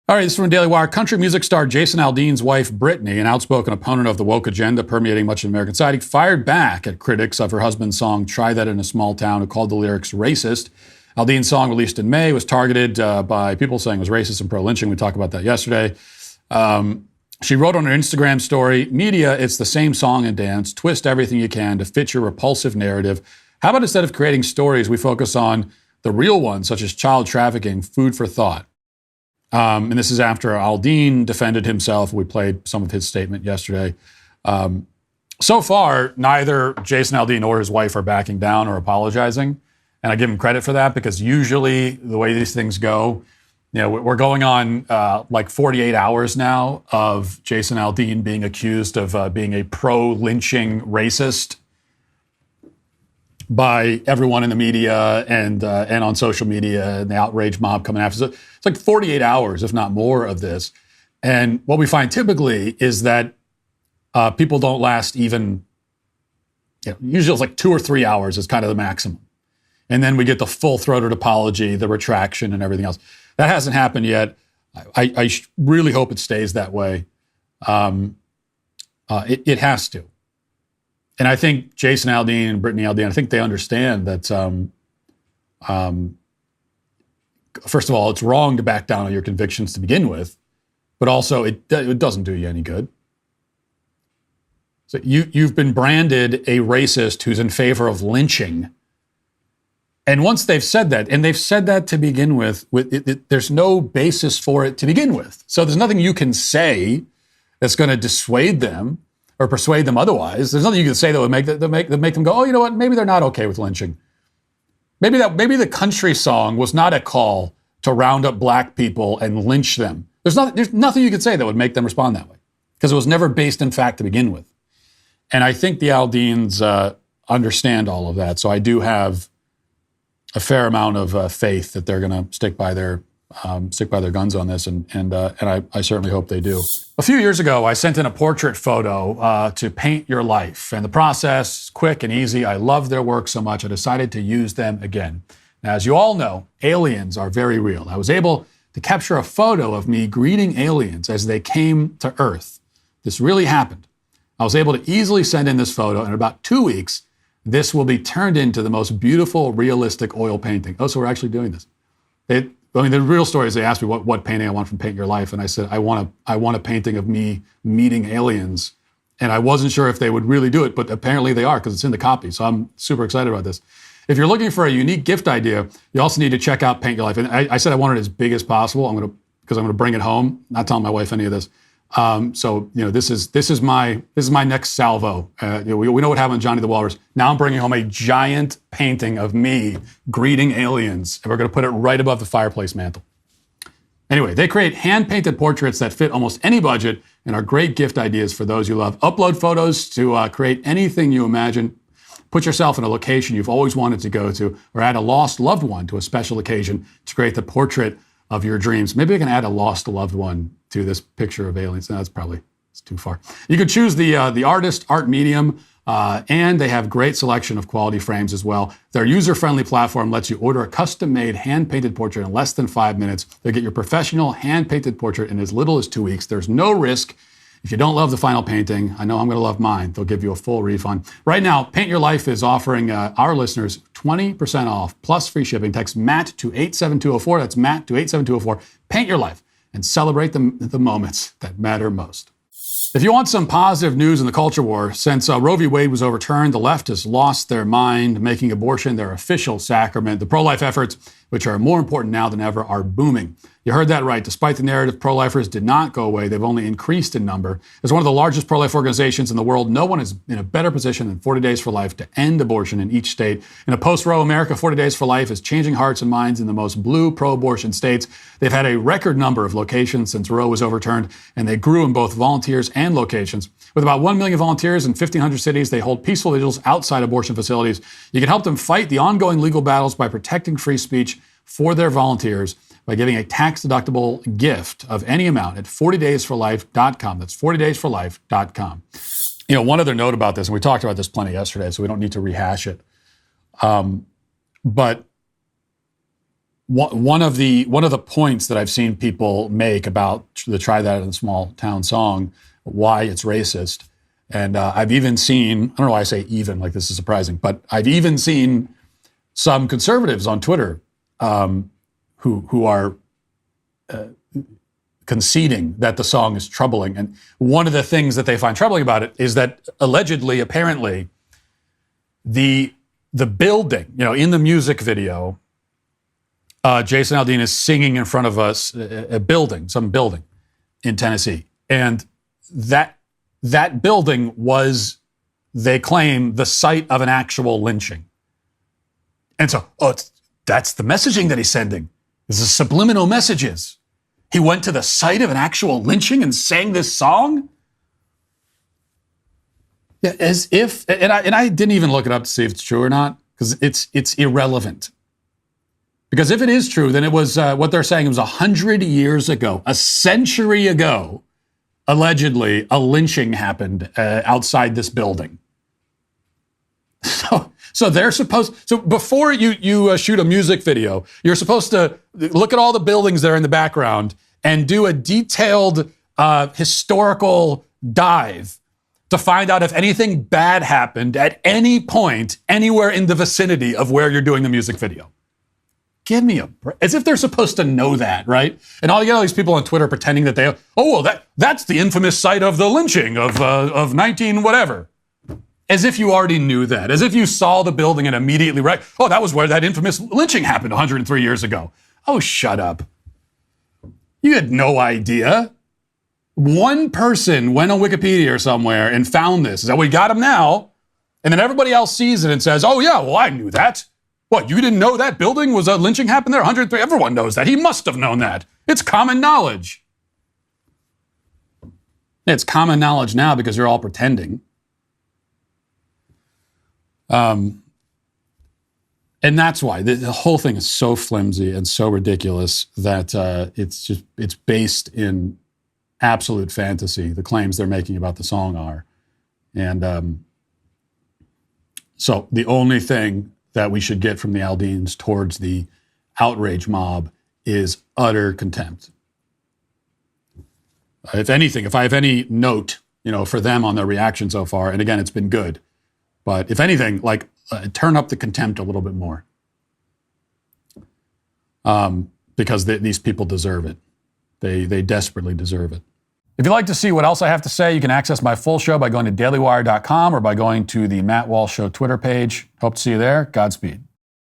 All right, this is from Daily Wire. Country music star Jason Aldean's wife, Brittany, an outspoken opponent of the woke agenda permeating much of American society, fired back at critics of her husband's song, Try That in a Small Town, who called the lyrics racist. Aldean's song, released in May, was targeted by people saying it was racist and pro-lynching. We talked about that yesterday. She wrote on her Instagram story, "Media, it's the same song and dance. Twist everything you can to fit your repulsive narrative. How about instead of creating stories, we focus on the real ones, such as child trafficking, food for thought." And this is after Aldean defended himself. We played some of his statement yesterday. So far, neither Jason Aldean or his wife are backing down or apologizing. And I give him credit for that, because usually the way these things go, you know, we're going on like 48 hours now of Jason Aldean being accused of being a pro-lynching racist by everyone in the media and on social media, and the outrage mob coming after. So it's like 48 hours, if not more, of this. And what we find typically is that people don't last even, usually it's like 2 or 3 hours is kind of the maximum. And then we get the full-throated apology, the retraction, and everything else. That hasn't happened yet. I really hope it stays that way. It has to. And I think Jason Aldean and Brittany Aldean, I think they understand that, first of all, it's wrong to back down on your convictions to begin with, but also it doesn't do you any good. So you've been branded a racist who's in favor of lynching. And once they've said that, and they've said that to begin with, there's no basis for it to begin with. So there's nothing you can say that's going to dissuade them or persuade them otherwise. There's nothing you can say that would make them go, oh, you know what? Maybe they're not okay with lynching. Maybe the country song was not a call to round up black people and lynch them. There's nothing you could say that would make them respond that way, because it was never based in fact to begin with. And I think the Aldeans understand all of that. So I do have a fair amount of faith that they're going to stick by their guns on this, and I certainly hope they do. A few years ago, I sent in a portrait photo to Paint Your Life, and the process is quick and easy. I love their work so much, I decided to use them again. Now, as you all know, aliens are very real. I was able to capture a photo of me greeting aliens as they came to Earth. This really happened. I was able to easily send in this photo, and in about 2 weeks, this will be turned into the most beautiful, realistic oil painting. Oh, so we're actually doing this. The real story is they asked me what painting I want from Paint Your Life, and I said, I want a painting of me meeting aliens. And I wasn't sure if they would really do it, but apparently they are, because it's in the copy. So I'm super excited about this. If you're looking for a unique gift idea, you also need to check out Paint Your Life. And I said I want it as big as possible. Because I'm going to bring it home. Not telling my wife any of this. So this is my next salvo. We know what happened to Johnny the Walrus. Now I'm bringing home a giant painting of me greeting aliens, and we're going to put it right above the fireplace mantle. Anyway, they create hand-painted portraits that fit almost any budget and are great gift ideas for those you love. Upload photos to create anything you imagine. Put yourself in a location you've always wanted to go to, or add a lost loved one to a special occasion to create the portrait of your dreams. Maybe I can add a lost loved one to this picture of aliens. No, it's too far. You can choose the artist, art medium, and they have great selection of quality frames as well. Their user-friendly platform lets you order a custom-made hand-painted portrait in less than 5 minutes. They'll get your professional hand-painted portrait in as little as 2 weeks. There's no risk. If you don't love the final painting, I know I'm going to love mine. They'll give you a full refund. Right now, Paint Your Life is offering our listeners 20% off plus free shipping. Text MATT to 87204. That's MATT to 87204. Paint Your Life and celebrate the moments that matter most. If you want some positive news in the culture war, since Roe v. Wade was overturned, the left has lost their mind, making abortion their official sacrament. The pro-life efforts, which are more important now than ever, are booming. You heard that right. Despite the narrative, pro-lifers did not go away. They've only increased in number. As one of the largest pro-life organizations in the world, no one is in a better position than 40 Days for Life to end abortion in each state. In a post-Roe America, 40 Days for Life is changing hearts and minds in the most blue pro-abortion states. They've had a record number of locations since Roe was overturned, and they grew in both volunteers and locations. With about 1 million volunteers in 1,500 cities, they hold peaceful vigils outside abortion facilities. You can help them fight the ongoing legal battles by protecting free speech for their volunteers by giving a tax-deductible gift of any amount at 40daysforlife.com. That's 40daysforlife.com. One other note about this, and we talked about this plenty yesterday, so we don't need to rehash it. But one of the points that I've seen people make about the Try That in a Small Town song, why it's racist, and I've even seen, I don't know why I say even, like this is surprising, but I've even seen some conservatives on Twitter who are conceding that the song is troubling. And one of the things that they find troubling about it is that allegedly, apparently, the building, in the music video, Jason Aldean is singing in front of us, some building in Tennessee. And that building was, they claim, the site of an actual lynching. And so, that's the messaging that he's sending. This is subliminal messages. He went to the site of an actual lynching and sang this song? Yeah, as if, and I didn't even look it up to see if it's true or not, because it's irrelevant. Because if it is true, then it was, what they're saying, it was 100 years ago, a century ago, allegedly, a lynching happened outside this building. So they're supposed, so before you shoot a music video, you're supposed to look at all the buildings that are in the background and do a detailed historical dive to find out if anything bad happened at any point, anywhere in the vicinity of where you're doing the music video. Give me a break. As if they're supposed to know that, right? And all these people on Twitter pretending that that's the infamous site of the lynching of 19 whatever. As if you already knew that. As if you saw the building and immediately, right? Oh, that was where that infamous lynching happened 103 years ago. Oh, shut up. You had no idea. One person went on Wikipedia or somewhere and found this. Is that we got him now? And then everybody else sees it and says, oh yeah, well, I knew that. What, you didn't know that building was a lynching happened there? 103, everyone knows that. He must have known that. It's common knowledge. It's common knowledge now because you're all pretending. And that's why the whole thing is so flimsy and so ridiculous that it's based in absolute fantasy, the claims they're making about the song are. And so the only thing that we should get from the Aldeans towards the outrage mob is utter contempt. If anything, if I have any note, for them on their reaction so far, and again, it's been good, but if anything, turn up the contempt a little bit more. Because these people deserve it. They desperately deserve it. If you'd like to see what else I have to say, you can access my full show by going to dailywire.com or by going to the Matt Walsh Show Twitter page. Hope to see you there. Godspeed.